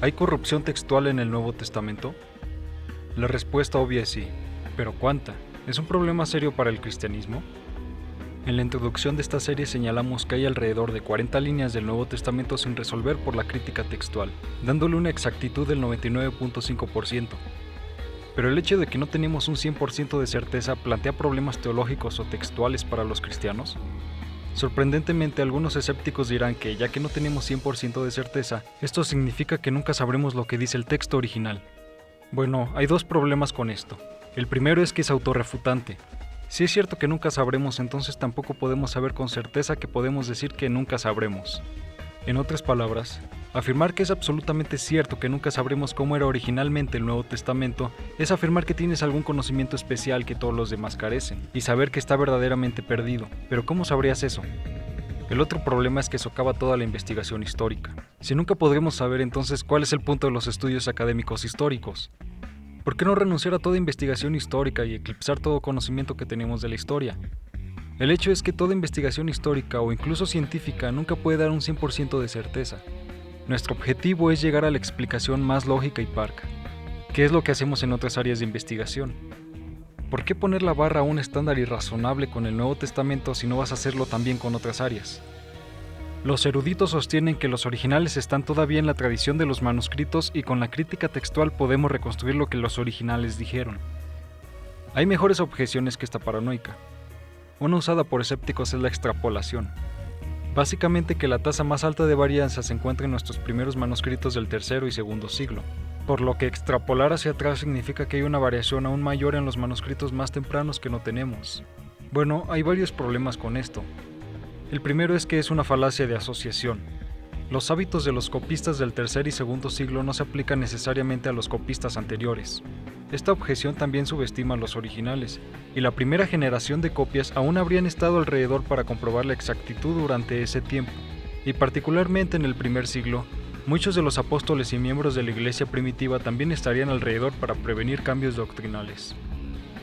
¿Hay corrupción textual en el Nuevo Testamento? La respuesta obvia es sí, pero ¿cuánta? ¿Es un problema serio para el cristianismo? En la introducción de esta serie señalamos que hay alrededor de 40 líneas del Nuevo Testamento sin resolver por la crítica textual, dándole una exactitud del 99.5%. Pero el hecho de que no tenemos un 100% de certeza plantea problemas teológicos o textuales para los cristianos. Sorprendentemente, algunos escépticos dirán que, ya que no tenemos 100% de certeza, esto significa que nunca sabremos lo que dice el texto original. Bueno, hay dos problemas con esto. El primero es que es autorrefutante. Si es cierto que nunca sabremos, entonces tampoco podemos saber con certeza que podemos decir que nunca sabremos. En otras palabras, afirmar que es absolutamente cierto que nunca sabremos cómo era originalmente el Nuevo Testamento es afirmar que tienes algún conocimiento especial que todos los demás carecen, y saber que está verdaderamente perdido. Pero ¿cómo sabrías eso? El otro problema es que socava toda la investigación histórica. Si nunca podremos saber, entonces, ¿cuál es el punto de los estudios académicos históricos? ¿Por qué no renunciar a toda investigación histórica y eclipsar todo conocimiento que tenemos de la historia? El hecho es que toda investigación histórica o incluso científica nunca puede dar un 100% de certeza. Nuestro objetivo es llegar a la explicación más lógica y parca. ¿Qué es lo que hacemos en otras áreas de investigación? ¿Por qué poner la barra a un estándar irrazonable con el Nuevo Testamento si no vas a hacerlo también con otras áreas? Los eruditos sostienen que los originales están todavía en la tradición de los manuscritos y con la crítica textual podemos reconstruir lo que los originales dijeron. Hay mejores objeciones que esta paranoica. Una usada por escépticos es la extrapolación. Básicamente que la tasa más alta de varianza se encuentra en nuestros primeros manuscritos del tercero y segundo siglo, por lo que extrapolar hacia atrás significa que hay una variación aún mayor en los manuscritos más tempranos que no tenemos. Bueno, hay varios problemas con esto. El primero es que es una falacia de asociación. Los hábitos de los copistas del tercer y segundo siglo no se aplican necesariamente a los copistas anteriores. Esta objeción también subestima a los originales, y la primera generación de copias aún habrían estado alrededor para comprobar la exactitud durante ese tiempo, y particularmente en el primer siglo, muchos de los apóstoles y miembros de la iglesia primitiva también estarían alrededor para prevenir cambios doctrinales.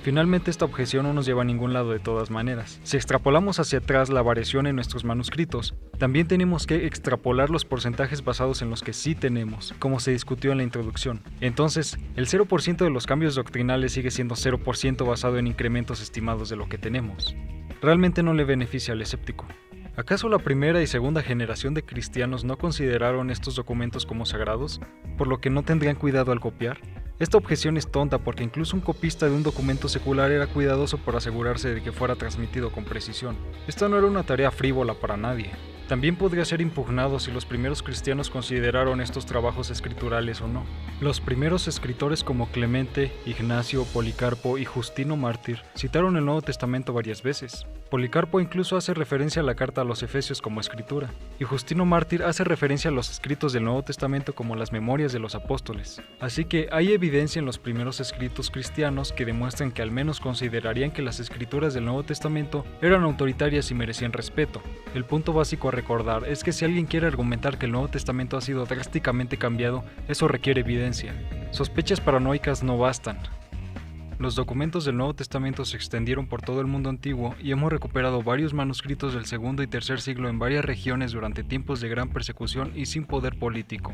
Finalmente, esta objeción no nos lleva a ningún lado de todas maneras. Si extrapolamos hacia atrás la variación en nuestros manuscritos, también tenemos que extrapolar los porcentajes basados en los que sí tenemos, como se discutió en la introducción. Entonces, el 0% de los cambios doctrinales sigue siendo 0% basado en incrementos estimados de lo que tenemos. Realmente no le beneficia al escéptico. ¿Acaso la primera y segunda generación de cristianos no consideraron estos documentos como sagrados, por lo que no tendrían cuidado al copiar? Esta objeción es tonta porque incluso un copista de un documento secular era cuidadoso por asegurarse de que fuera transmitido con precisión. Esto no era una tarea frívola para nadie. También podría ser impugnado si los primeros cristianos consideraron estos trabajos escriturales o no. Los primeros escritores como Clemente, Ignacio, Policarpo y Justino Mártir citaron el Nuevo Testamento varias veces. Policarpo incluso hace referencia a la carta a los Efesios como escritura, y Justino Mártir hace referencia a los escritos del Nuevo Testamento como las memorias de los apóstoles. Así que hay evidencia en los primeros escritos cristianos que demuestran que al menos considerarían que las escrituras del Nuevo Testamento eran autoritarias y merecían respeto. El punto básico a recordar es que si alguien quiere argumentar que el Nuevo Testamento ha sido drásticamente cambiado, eso requiere evidencia. Sospechas paranoicas no bastan. Los documentos del Nuevo Testamento se extendieron por todo el mundo antiguo y hemos recuperado varios manuscritos del segundo y tercer siglo en varias regiones durante tiempos de gran persecución y sin poder político.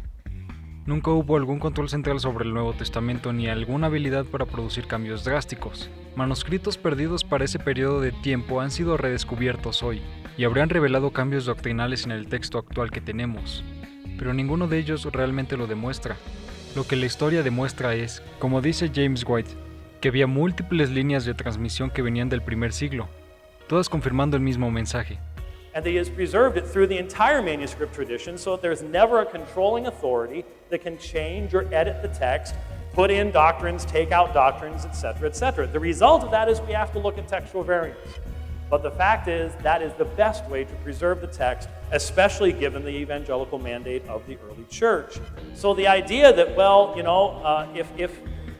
Nunca hubo algún control central sobre el Nuevo Testamento ni alguna habilidad para producir cambios drásticos. Manuscritos perdidos para ese periodo de tiempo han sido redescubiertos hoy y habrían revelado cambios doctrinales en el texto actual que tenemos, pero ninguno de ellos realmente lo demuestra. Lo que la historia demuestra es, como dice James White, que había múltiples líneas de transmisión que venían del primer siglo, todas confirmando el mismo mensaje. And that he has preserved it through the entire manuscript tradition so that there's never a controlling authority that can change or edit the text, put in doctrines, take out doctrines, etc., etc. The result of that is we have to look at textual variance. But the fact is that is the best way to preserve the text, especially given the evangelical mandate of the early church. So the idea that, well, if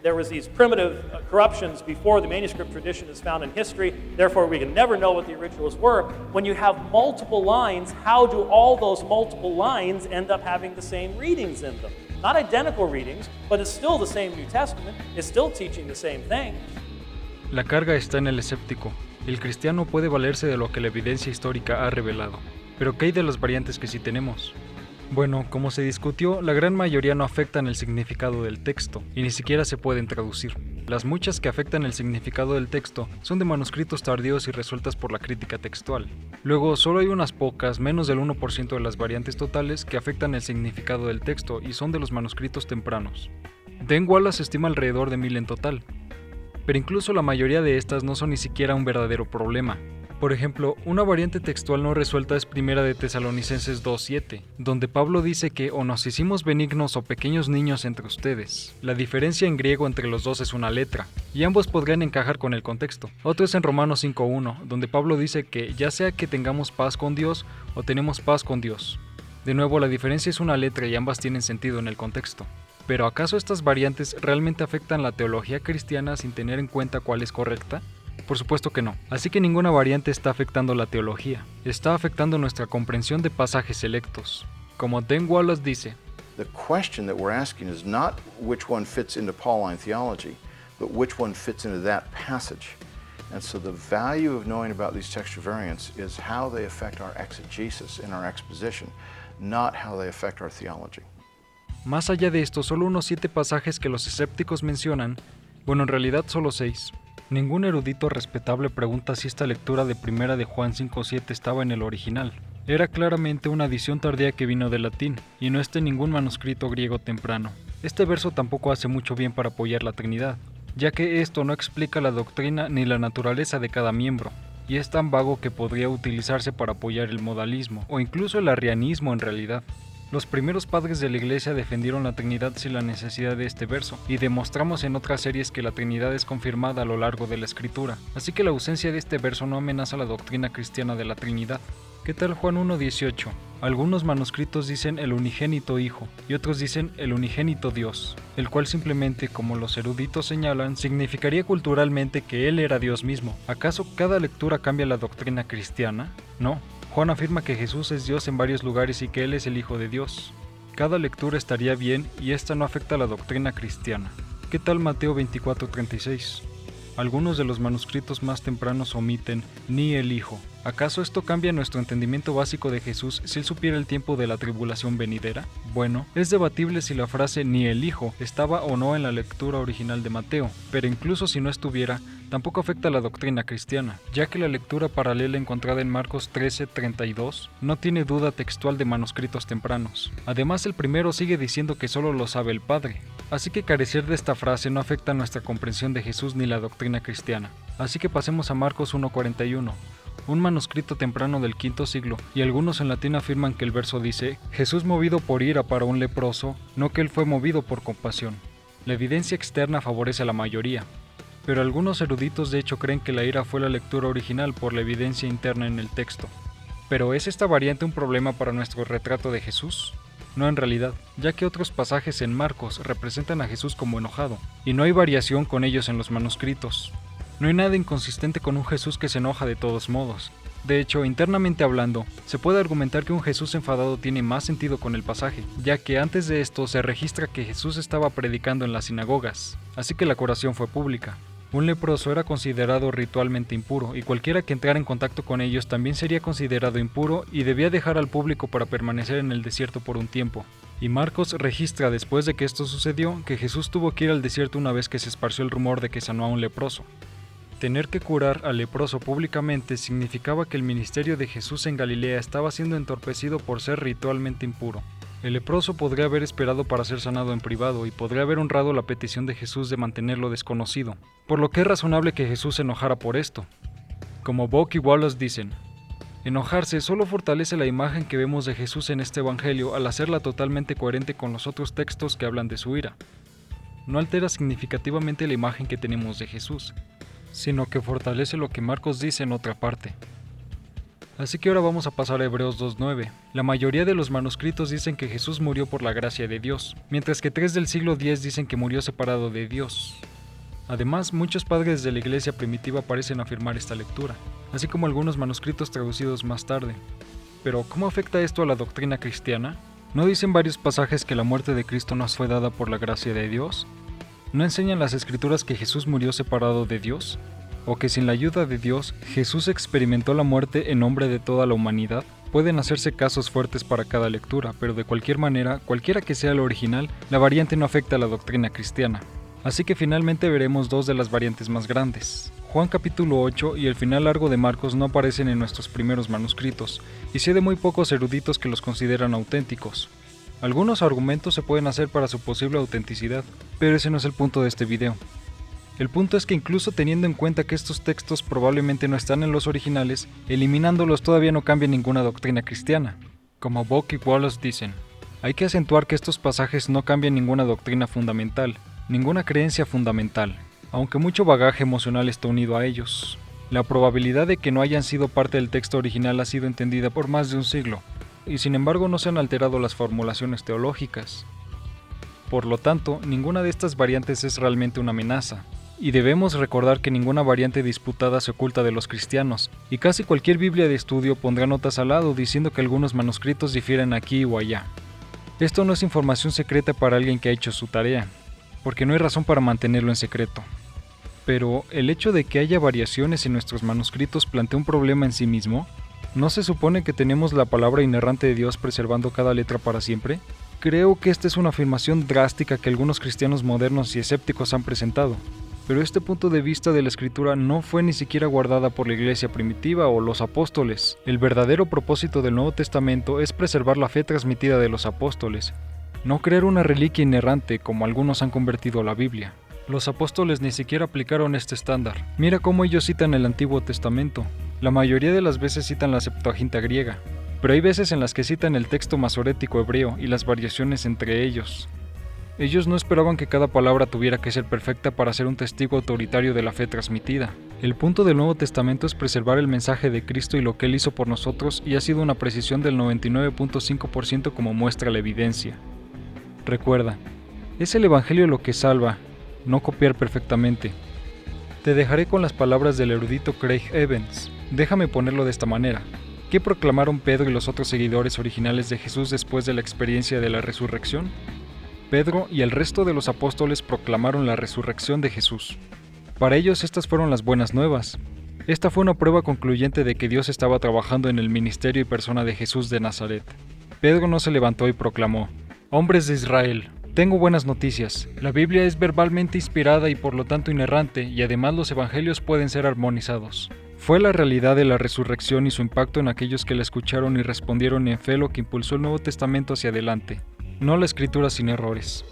there was these primitive corruptions before the manuscript tradition is found in history, therefore we can never know what the originals were. When you have multiple lines, how do all those multiple lines end up having the same readings in them? Not identical readings, but it's still the same New Testament, it's still teaching the same thing. La carga está en el escéptico. El cristiano puede valerse de lo que la evidencia histórica ha revelado. Pero ¿qué hay de las variantes que sí tenemos? Bueno, como se discutió, la gran mayoría no afectan el significado del texto, y ni siquiera se pueden traducir. Las muchas que afectan el significado del texto son de manuscritos tardíos y resueltas por la crítica textual. Luego, solo hay unas pocas, menos del 1% de las variantes totales, que afectan el significado del texto y son de los manuscritos tempranos. Dan Wallace estima alrededor de 1000 en total, pero incluso la mayoría de estas no son ni siquiera un verdadero problema. Por ejemplo, una variante textual no resuelta es Primera de Tesalonicenses 2:7, donde Pablo dice que o nos hicimos benignos o pequeños niños entre ustedes. La diferencia en griego entre los dos es una letra, y ambos podrían encajar con el contexto. Otro es en Romanos 5:1, donde Pablo dice que ya sea que tengamos paz con Dios o tenemos paz con Dios. De nuevo, la diferencia es una letra y ambas tienen sentido en el contexto. Pero ¿acaso estas variantes realmente afectan la teología cristiana sin tener en cuenta cuál es correcta? Por supuesto que no. Así que ninguna variante está afectando la teología. Está afectando nuestra comprensión de pasajes selectos. Como Dan Wallace dice, The question that we're asking is not which one fits into Pauline theology, but which one fits into that passage. And so the value of knowing about these textual variants is how they affect our exegesis and our exposition, not how they affect our theology. Más allá de esto, solo unos 7 pasajes que los escépticos mencionan, bueno, en realidad solo 6. Ningún erudito respetable pregunta si esta lectura de Primera de Juan 5:7 estaba en el original. Era claramente una adición tardía que vino del latín, y no está en ningún manuscrito griego temprano. Este verso tampoco hace mucho bien para apoyar la Trinidad, ya que esto no explica la doctrina ni la naturaleza de cada miembro, y es tan vago que podría utilizarse para apoyar el modalismo, o incluso el arrianismo en realidad. Los primeros padres de la Iglesia defendieron la Trinidad sin la necesidad de este verso, y demostramos en otras series que la Trinidad es confirmada a lo largo de la Escritura, así que la ausencia de este verso no amenaza la doctrina cristiana de la Trinidad. ¿Qué tal Juan 1:18? Algunos manuscritos dicen el unigénito Hijo, y otros dicen el unigénito Dios, el cual simplemente, como los eruditos señalan, significaría culturalmente que Él era Dios mismo. ¿Acaso cada lectura cambia la doctrina cristiana? No. Juan afirma que Jesús es Dios en varios lugares y que Él es el Hijo de Dios. Cada lectura estaría bien y esta no afecta a la doctrina cristiana. ¿Qué tal Mateo 24:36? Algunos de los manuscritos más tempranos omiten ni el Hijo. ¿Acaso esto cambia nuestro entendimiento básico de Jesús si Él supiera el tiempo de la tribulación venidera? Bueno, es debatible si la frase ni el Hijo estaba o no en la lectura original de Mateo, pero incluso si no estuviera, tampoco afecta a la doctrina cristiana, ya que la lectura paralela encontrada en Marcos 13:32 no tiene duda textual de manuscritos tempranos. Además, el primero sigue diciendo que solo lo sabe el Padre, así que carecer de esta frase no afecta nuestra comprensión de Jesús ni la doctrina cristiana. Así que pasemos a Marcos 1:41. Un manuscrito temprano del V siglo, y algunos en latín afirman que el verso dice, Jesús movido por ira para un leproso, no que él fue movido por compasión. La evidencia externa favorece a la mayoría, pero algunos eruditos de hecho creen que la ira fue la lectura original por la evidencia interna en el texto. ¿Pero es esta variante un problema para nuestro retrato de Jesús? No en realidad, ya que otros pasajes en Marcos representan a Jesús como enojado, y no hay variación con ellos en los manuscritos. No hay nada inconsistente con un Jesús que se enoja de todos modos. De hecho, internamente hablando, se puede argumentar que un Jesús enfadado tiene más sentido con el pasaje, ya que antes de esto se registra que Jesús estaba predicando en las sinagogas, así que la curación fue pública. Un leproso era considerado ritualmente impuro, y cualquiera que entrara en contacto con ellos también sería considerado impuro y debía dejar al público para permanecer en el desierto por un tiempo. Y Marcos registra después de que esto sucedió que Jesús tuvo que ir al desierto una vez que se esparció el rumor de que sanó a un leproso. Tener que curar al leproso públicamente significaba que el ministerio de Jesús en Galilea estaba siendo entorpecido por ser ritualmente impuro. El leproso podría haber esperado para ser sanado en privado y podría haber honrado la petición de Jesús de mantenerlo desconocido, por lo que es razonable que Jesús se enojara por esto. Como Bock y Wallace dicen, enojarse solo fortalece la imagen que vemos de Jesús en este evangelio al hacerla totalmente coherente con los otros textos que hablan de su ira. No altera significativamente la imagen que tenemos de Jesús, sino que fortalece lo que Marcos dice en otra parte. Así que ahora vamos a pasar a Hebreos 2:9. La mayoría de los manuscritos dicen que Jesús murió por la gracia de Dios, mientras que 3 del siglo X dicen que murió separado de Dios. Además, muchos padres de la iglesia primitiva parecen afirmar esta lectura, así como algunos manuscritos traducidos más tarde. Pero, ¿cómo afecta esto a la doctrina cristiana? ¿No dicen varios pasajes que la muerte de Cristo nos fue dada por la gracia de Dios? ¿No enseñan las Escrituras que Jesús murió separado de Dios? ¿O que sin la ayuda de Dios, Jesús experimentó la muerte en nombre de toda la humanidad? Pueden hacerse casos fuertes para cada lectura, pero de cualquier manera, cualquiera que sea el original, la variante no afecta a la doctrina cristiana. Así que finalmente veremos dos de las variantes más grandes. Juan capítulo 8 y el final largo de Marcos no aparecen en nuestros primeros manuscritos, y sé de muy pocos eruditos que los consideran auténticos. Algunos argumentos se pueden hacer para su posible autenticidad, pero ese no es el punto de este video. El punto es que incluso teniendo en cuenta que estos textos probablemente no están en los originales, eliminándolos todavía no cambia ninguna doctrina cristiana. Como Bock y Wallace dicen, hay que acentuar que estos pasajes no cambian ninguna doctrina fundamental, ninguna creencia fundamental, aunque mucho bagaje emocional está unido a ellos. La probabilidad de que no hayan sido parte del texto original ha sido entendida por más de un siglo, y sin embargo no se han alterado las formulaciones teológicas. Por lo tanto, ninguna de estas variantes es realmente una amenaza, y debemos recordar que ninguna variante disputada se oculta de los cristianos, y casi cualquier Biblia de estudio pondrá notas al lado diciendo que algunos manuscritos difieren aquí o allá. Esto no es información secreta para alguien que ha hecho su tarea, porque no hay razón para mantenerlo en secreto. Pero, ¿el hecho de que haya variaciones en nuestros manuscritos plantea un problema en sí mismo? ¿No se supone que tenemos la palabra inerrante de Dios preservando cada letra para siempre? Creo que esta es una afirmación drástica que algunos cristianos modernos y escépticos han presentado, pero este punto de vista de la Escritura no fue ni siquiera guardada por la iglesia primitiva o los apóstoles. El verdadero propósito del Nuevo Testamento es preservar la fe transmitida de los apóstoles, no crear una reliquia inerrante como algunos han convertido la Biblia. Los apóstoles ni siquiera aplicaron este estándar. Mira cómo ellos citan el Antiguo Testamento. La mayoría de las veces citan la Septuaginta griega, pero hay veces en las que citan el texto masorético hebreo y las variaciones entre ellos. Ellos no esperaban que cada palabra tuviera que ser perfecta para ser un testigo autoritario de la fe transmitida. El punto del Nuevo Testamento es preservar el mensaje de Cristo y lo que Él hizo por nosotros, y ha sido una precisión del 99.5% como muestra la evidencia. Recuerda, es el Evangelio lo que salva, no copiar perfectamente. Te dejaré con las palabras del erudito Craig Evans. Déjame ponerlo de esta manera. ¿Qué proclamaron Pedro y los otros seguidores originales de Jesús después de la experiencia de la resurrección? Pedro y el resto de los apóstoles proclamaron la resurrección de Jesús. Para ellos estas fueron las buenas nuevas. Esta fue una prueba concluyente de que Dios estaba trabajando en el ministerio y persona de Jesús de Nazaret. Pedro no se levantó y proclamó: «Hombres de Israel, tengo buenas noticias. La Biblia es verbalmente inspirada y por lo tanto inerrante, y además los evangelios pueden ser armonizados». Fue la realidad de la resurrección y su impacto en aquellos que la escucharon y respondieron en fe lo que impulsó el Nuevo Testamento hacia adelante, no la escritura sin errores.